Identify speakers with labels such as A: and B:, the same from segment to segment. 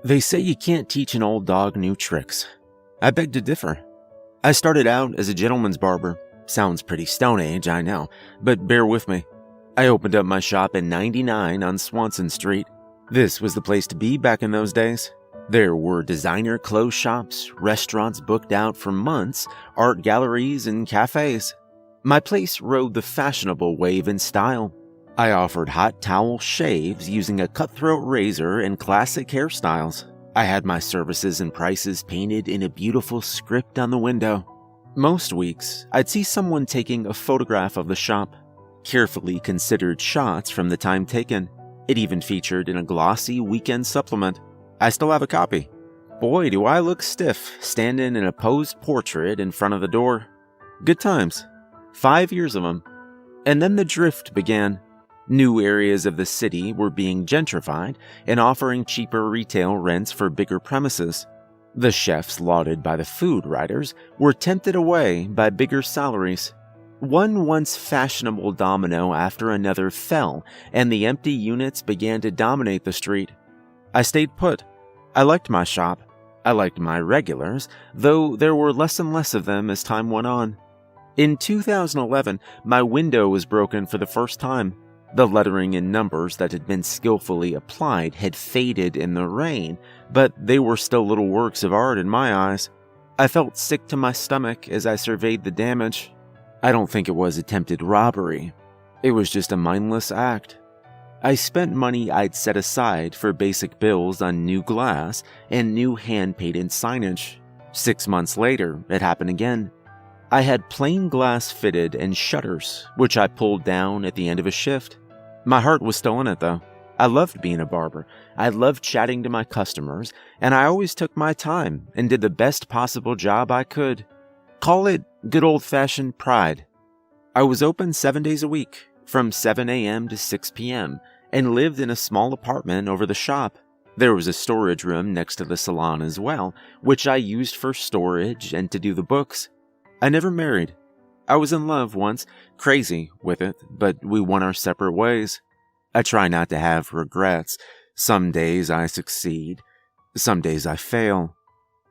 A: They say you can't teach an old dog new tricks. I beg to differ. I started out as a gentleman's barber. Sounds pretty Stone Age, I know, but bear with me. I opened up my shop in 99 on Swanson Street. This was the place to be back in those days. There were designer clothes shops, restaurants booked out for months, art galleries, and cafes. My place rode the fashionable wave in style. I offered hot towel shaves using a cutthroat razor and classic hairstyles. I had my services and prices painted in a beautiful script on the window. Most weeks, I'd see someone taking a photograph of the shop. Carefully considered shots from the time taken. It even featured in a glossy weekend supplement. I still have a copy. Boy, do I look stiff standing in a posed portrait in front of the door. Good times. 5 years of them. And then the drift began. New areas of the city were being gentrified and offering cheaper retail rents for bigger premises. The chefs lauded by the food writers were tempted away by bigger salaries. One once fashionable domino after another fell, and the empty units began to dominate the street. I stayed put. I liked my shop. I liked my regulars, though there were less and less of them as time went on. In 2011, my window was broken for the first time. The lettering and numbers that had been skillfully applied had faded in the rain, but they were still little works of art in my eyes. I felt sick to my stomach as I surveyed the damage. I don't think it was attempted robbery. It was just a mindless act. I spent money I'd set aside for basic bills on new glass and new hand-painted signage. 6 months later, it happened again. I had plain glass fitted and shutters, which I pulled down at the end of a shift. My heart was still in it, though. I loved being a barber. I loved chatting to my customers, and I always took my time and did the best possible job I could. Call it good old-fashioned pride. I was open 7 days a week, from 7 a.m. to 6 p.m., and lived in a small apartment over the shop. There was a storage room next to the salon as well, which I used for storage and to do the books. I never married. I was in love once, crazy with it, but we went our separate ways. I try not to have regrets. Some days I succeed. Some days I fail.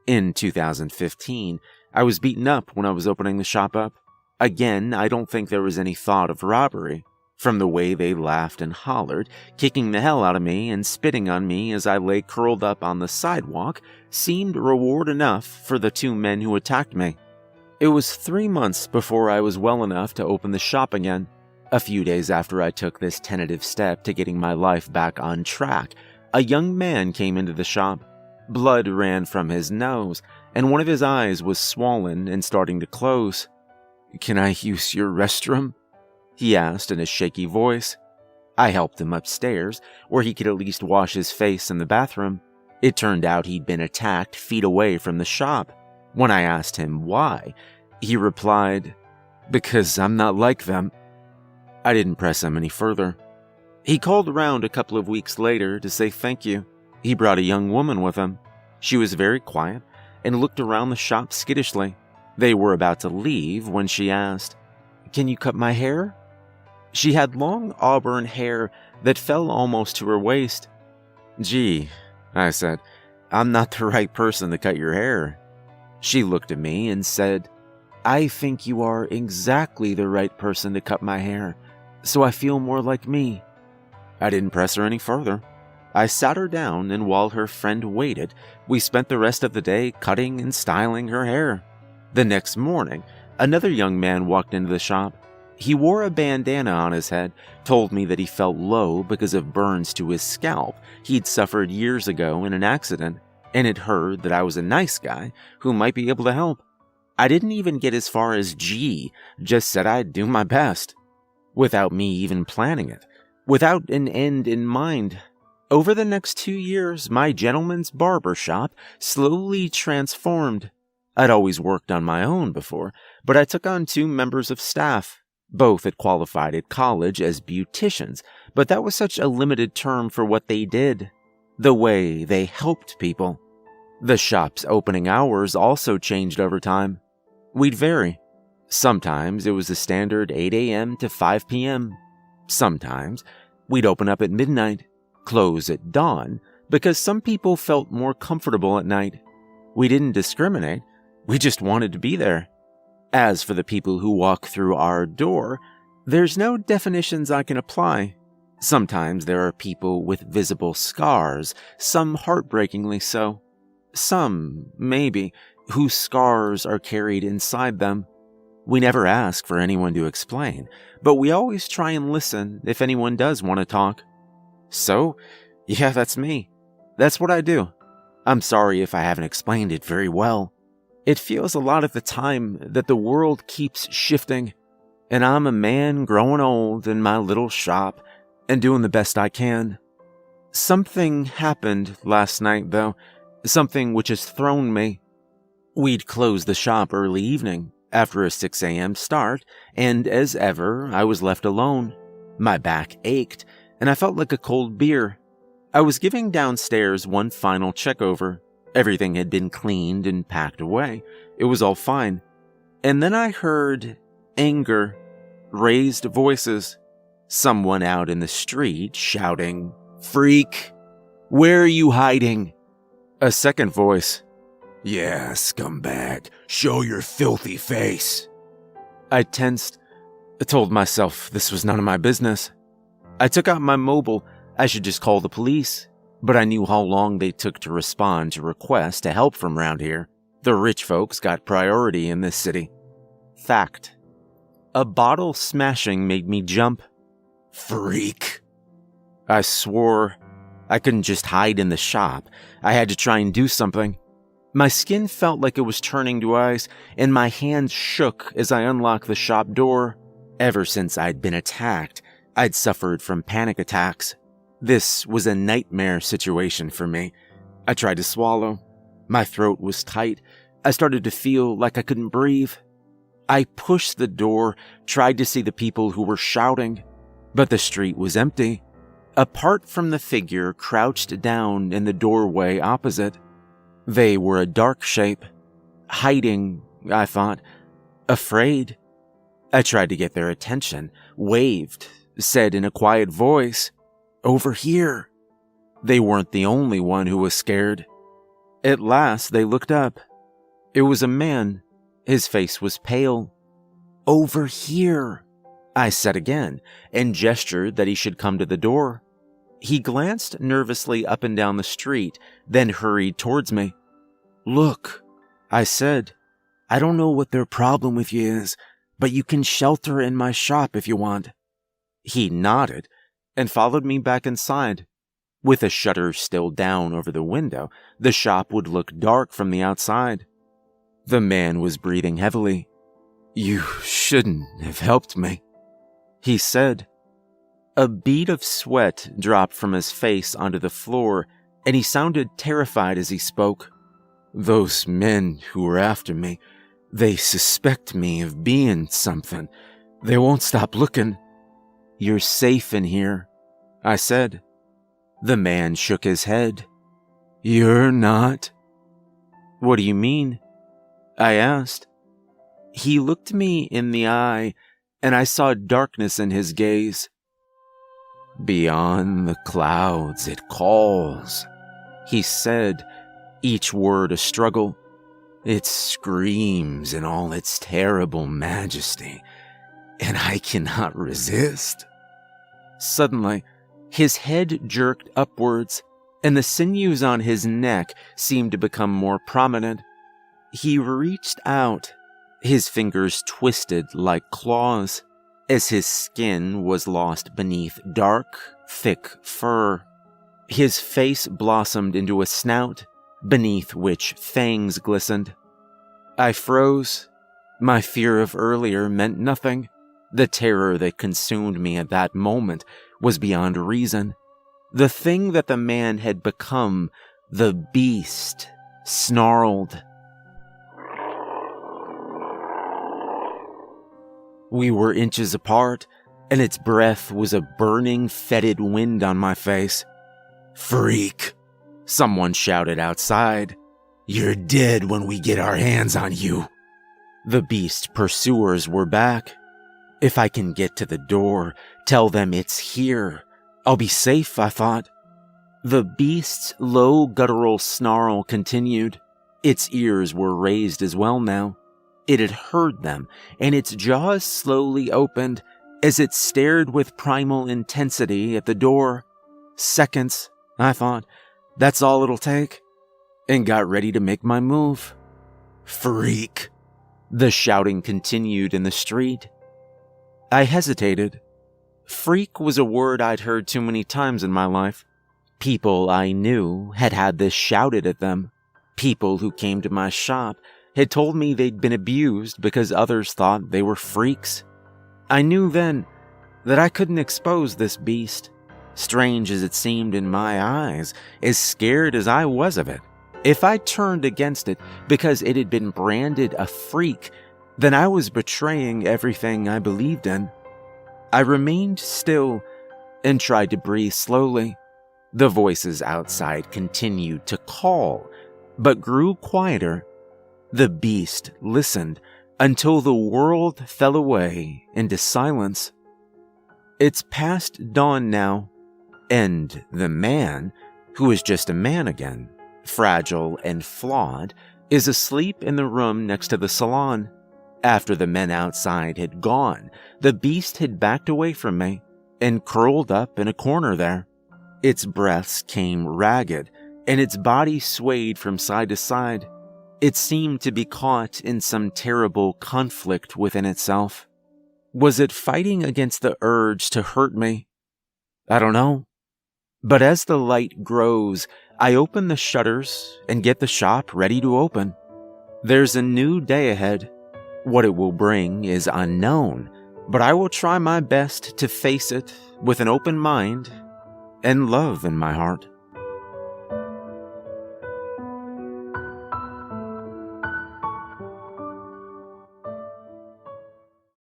A: In 2015, I was beaten up when I was opening the shop up. Again, I don't think there was any thought of robbery. From the way they laughed and hollered, kicking the hell out of me and spitting on me as I lay curled up on the sidewalk seemed reward enough for the 2 men who attacked me. It was 3 months before I was well enough to open the shop again. A few days after I took this tentative step to getting my life back on track, a young man came into the shop. Blood ran from his nose, and one of his eyes was swollen and starting to close. "Can I use your restroom?" he asked in a shaky voice. I helped him upstairs, where he could at least wash his face in the bathroom. It turned out he'd been attacked feet away from the shop. When I asked him why, he replied, "Because I'm not like them." I didn't press him any further. He called around a couple of weeks later to say thank you. He brought a young woman with him. She was very quiet and looked around the shop skittishly. They were about to leave when she asked, "Can you cut my hair?" She had long auburn hair that fell almost to her waist. "Gee," I said, "I'm not the right person to cut your hair." She looked at me and said, "I think you are exactly the right person to cut my hair, so I feel more like me." I didn't press her any further. I sat her down, and while her friend waited, we spent the rest of the day cutting and styling her hair. The next morning, another young man walked into the shop. He wore a bandana on his head, told me that he felt low because of burns to his scalp he'd suffered years ago in an accident, and had heard that I was a nice guy who might be able to help. I didn't even get as far as G, just said I'd do my best. Without me even planning it, without an end in mind. Over the next 2 years, my gentleman's barber shop slowly transformed. I'd always worked on my own before, but I took on 2 members of staff. Both had qualified at college as beauticians, but that was such a limited term for what they did. The way they helped people. The shop's opening hours also changed over time. We'd vary. Sometimes it was the standard 8 a.m. to 5 p.m. Sometimes we'd open up at midnight, close at dawn, because some people felt more comfortable at night. We didn't discriminate, we just wanted to be there. As for the people who walk through our door, there's no definitions I can apply. Sometimes there are people with visible scars, some heartbreakingly so. Some, maybe, whose scars are carried inside them. We never ask for anyone to explain, but we always try and listen if anyone does want to talk. So, yeah, that's me. That's what I do. I'm sorry if I haven't explained it very well. It feels a lot of the time that the world keeps shifting, and I'm a man growing old in my little shop and doing the best I can. Something happened last night, though, something which has thrown me. We'd closed the shop early evening, after a 6 a.m. start, and as ever, I was left alone. My back ached, and I felt like a cold beer. I was giving downstairs one final check-over. Everything had been cleaned and packed away. It was all fine. And then I heard anger, raised voices, someone out in the street shouting, "Freak! Where are you hiding?" A second voice, "Yeah, scumbag, show your filthy face." I tensed. I told myself this was none of my business. I took out my mobile. I should just call the police. But I knew how long they took to respond to requests to help from round here. The rich folks got priority in this city. Fact. A bottle smashing made me jump. Freak. I swore. I couldn't just hide in the shop. I had to try and do something. My skin felt like it was turning to ice, and my hands shook as I unlocked the shop door. Ever since I'd been attacked, I'd suffered from panic attacks. This was a nightmare situation for me. I tried to swallow. My throat was tight. I started to feel like I couldn't breathe. I pushed the door, tried to see the people who were shouting, but the street was empty. Apart from the figure crouched down in the doorway opposite. They were a dark shape. Hiding, I thought. Afraid. I tried to get their attention, waved, said in a quiet voice, "Over here." They weren't the only one who was scared. At last, they looked up. It was a man. His face was pale. "Over here," I said again, and gestured that he should come to the door. He glanced nervously up and down the street, then hurried towards me. "Look," I said, "I don't know what their problem with you is, but you can shelter in my shop if you want." He nodded and followed me back inside. With a shutter still down over the window, the shop would look dark from the outside. The man was breathing heavily. "You shouldn't have helped me," he said. A bead of sweat dropped from his face onto the floor, and he sounded terrified as he spoke. "Those men who were after me, they suspect me of being something. They won't stop looking." "You're safe in here," I said. The man shook his head. "You're not." "What do you mean?" I asked. He looked me in the eye, and I saw darkness in his gaze. "Beyond the clouds it calls," he said, each word a struggle. "It screams in all its terrible majesty, and I cannot resist." Suddenly, his head jerked upwards, and the sinews on his neck seemed to become more prominent. He reached out, his fingers twisted like claws, as his skin was lost beneath dark, thick fur. His face blossomed into a snout, beneath which fangs glistened. I froze. My fear of earlier meant nothing. The terror that consumed me at that moment was beyond reason. The thing that the man had become, the beast, snarled. We were inches apart, and its breath was a burning, fetid wind on my face. "Freak!" someone shouted outside. "You're dead when we get our hands on you." The beast's pursuers were back. If I can get to the door, tell them it's here, I'll be safe, I thought. The beast's low guttural snarl continued. Its ears were raised as well now. It had heard them, and its jaws slowly opened as it stared with primal intensity at the door. Seconds, I thought. That's all it'll take. And got ready to make my move. Freak! The shouting continued in the street. I hesitated. Freak was a word I'd heard too many times in my life. People I knew had had this shouted at them. People who came to my shop had told me they'd been abused because others thought they were freaks. I knew then that I couldn't expose this beast, strange as it seemed in my eyes, as scared as I was of it. If I turned against it because it had been branded a freak, then I was betraying everything I believed in. I remained still and tried to breathe slowly. The voices outside continued to call, but grew quieter. The beast listened until the world fell away into silence. It's past dawn now, and the man, who is just a man again, fragile and flawed, is asleep in the room next to the salon. After the men outside had gone, the beast had backed away from me and curled up in a corner there. Its breaths came ragged, and its body swayed from side to side. It seemed to be caught in some terrible conflict within itself. Was it fighting against the urge to hurt me? I don't know. But as the light grows, I open the shutters and get the shop ready to open. There's a new day ahead. What it will bring is unknown, but I will try my best to face it with an open mind and love in my heart.